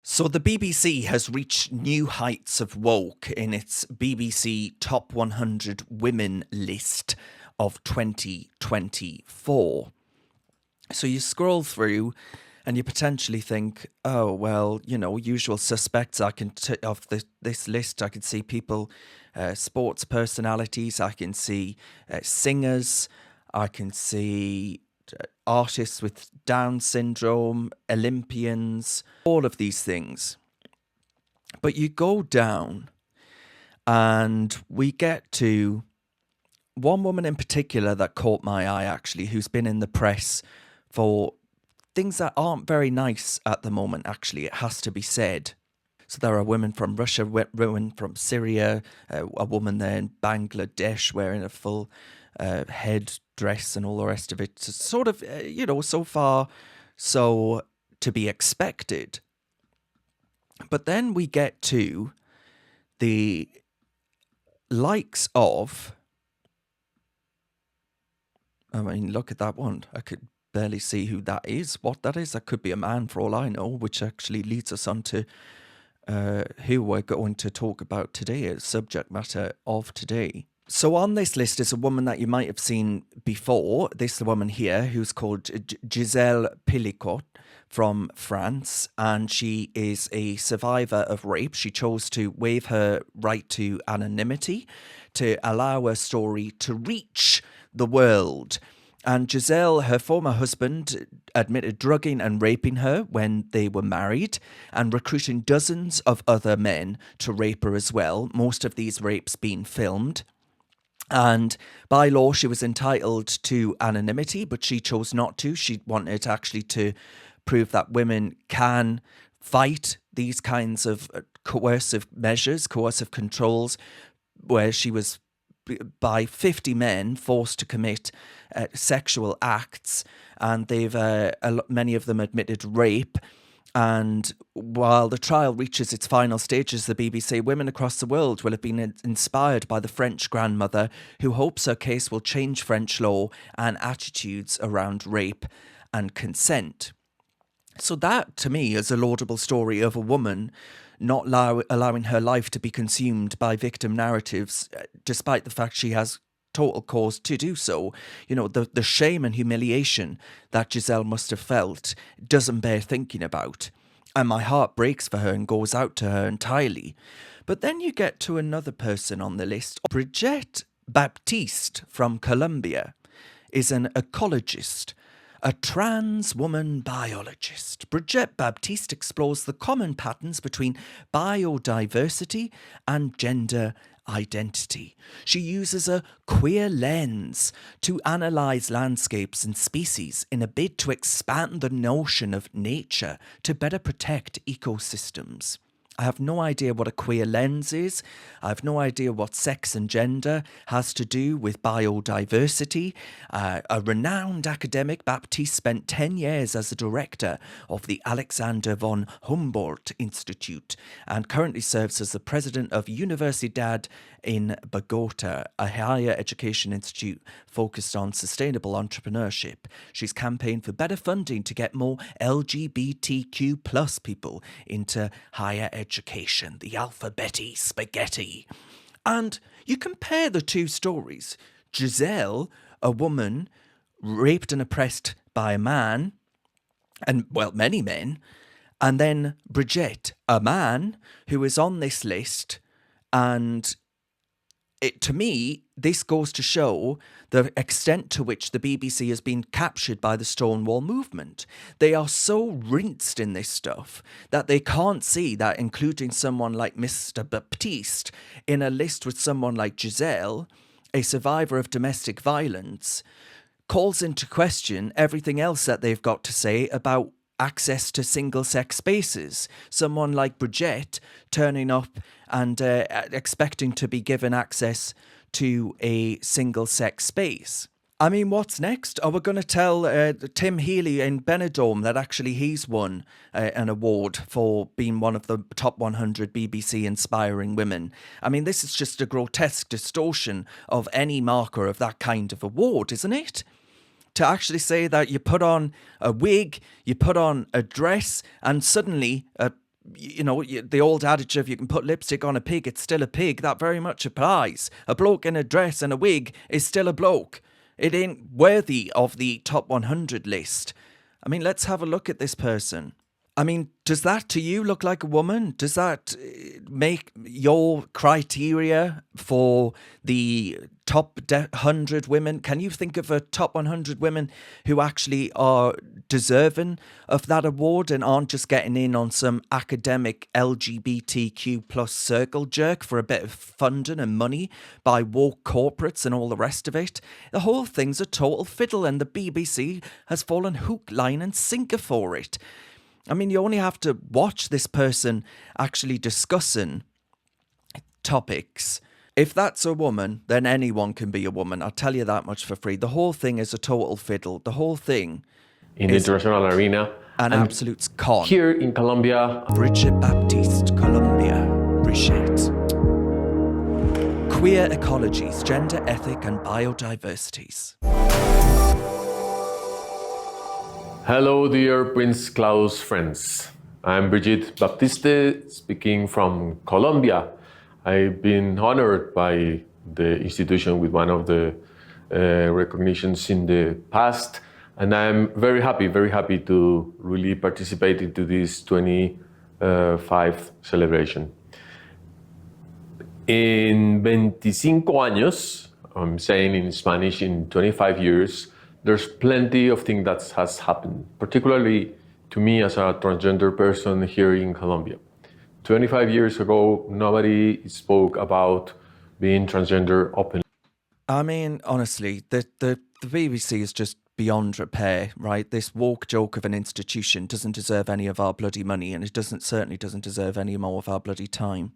So the BBC has reached new heights of woke in its BBC Top 100 Women list of 2024. So you scroll through and you potentially think, oh, well, usual suspects. This list, I can see people, sports personalities, I can see singers, I can see artists with Down syndrome, Olympians, all of these things. But you go down and we get to one woman in particular that caught my eye, actually, who's been in the press for things that aren't very nice at the moment, actually, it has to be said. So there are women from Russia, women from Syria, a woman there in Bangladesh wearing a full head dress and all the rest of it. Sort of, so far, so to be expected. But then we get to the likes of, look at that one. I could barely see who that is, what that is. That could be a man for all I know, which actually leads us on to who we're going to talk about today, a subject matter of today. So on this list is a woman that you might have seen before. This woman here who's called Giselle Pilliquot from France, and she is a survivor of rape. She chose to waive her right to anonymity to allow her story to reach the world. And Giselle, her former husband, admitted drugging and raping her when they were married and recruiting dozens of other men to rape her as well, most of these rapes being filmed. And by law, she was entitled to anonymity, but she chose not to. She wanted actually to prove that women can fight these kinds of coercive measures, coercive controls, where she was by 50 men forced to commit sexual acts, and they've many of them admitted rape. And while the trial reaches its final stages, the BBC, women across the world will have been inspired by the French grandmother who hopes her case will change French law and attitudes around rape and consent. So that, to me, is a laudable story of a woman not allowing her life to be consumed by victim narratives, despite the fact she has total cause to do so. The shame and humiliation that Giselle must have felt doesn't bear thinking about. And my heart breaks for her and goes out to her entirely. But then you get to another person on the list. Bridget Baptiste from Colombia is an ecologist, a trans woman biologist. Bridget Baptiste explores the common patterns between biodiversity and gender identity. She uses a queer lens to analyse landscapes and species in a bid to expand the notion of nature to better protect ecosystems. I have no idea what a queer lens is. I have no idea what sex and gender has to do with biodiversity. A renowned academic, Baptiste spent 10 years as the director of the Alexander von Humboldt Institute and currently serves as the president of Universidad in Bogota, a higher education institute focused on sustainable entrepreneurship. She's campaigned for better funding to get more LGBTQ plus people into higher education, the alphabeti spaghetti. And you compare the two stories. Giselle, a woman raped and oppressed by a man, and, well, many men, and then Bridget, a man who is on this list, and to me, this goes to show the extent to which the BBC has been captured by the Stonewall movement. They are so rinsed in this stuff that they can't see that including someone like Mr. Baptiste in a list with someone like Giselle, a survivor of domestic violence, calls into question everything else that they've got to say about access to single-sex spaces. Someone like Bridget turning up and expecting to be given access to a single-sex space. I mean, what's next? Are we going to tell Tim Healy in Benidorm that actually he's won an award for being one of the top 100 BBC inspiring women? I mean, this is just a grotesque distortion of any marker of that kind of award, isn't it? To actually say that you put on a wig, you put on a dress, and suddenly a the old adage of you can put lipstick on a pig, it's still a pig, that very much applies. A bloke in a dress and a wig is still a bloke. It ain't worthy of the top 100 list. I mean, let's have a look at this person. I mean, does that to you look like a woman? Does that make your criteria for the top 100 women? Can you think of a top 100 women who actually are deserving of that award and aren't just getting in on some academic LGBTQ plus circle jerk for a bit of funding and money by woke corporates and all the rest of it? The whole thing's a total fiddle, and the BBC has fallen hook, line and sinker for it. I mean, you only have to watch this person actually discussing topics. If that's a woman, then anyone can be a woman. I'll tell you that much for free. The whole thing is a total fiddle. The whole thing in the international arena. An absolute con. Here in Colombia. Bridget Baptiste, Colombia. Bridget. Queer ecologies, gender ethic and biodiversities. Hello, dear Prince Claus friends. I'm Bridget Baptiste, speaking from Colombia. I've been honored by the institution with one of the recognitions in the past, and I'm very happy to really participate into this 25th celebration. En 25 años, I'm saying in Spanish, in 25 years, there's plenty of things that has happened, particularly to me as a transgender person here in Colombia. 25 years ago, nobody spoke about being transgender openly. I mean, honestly, the BBC is just beyond repair, right? This woke joke of an institution doesn't deserve any of our bloody money, and it certainly doesn't deserve any more of our bloody time.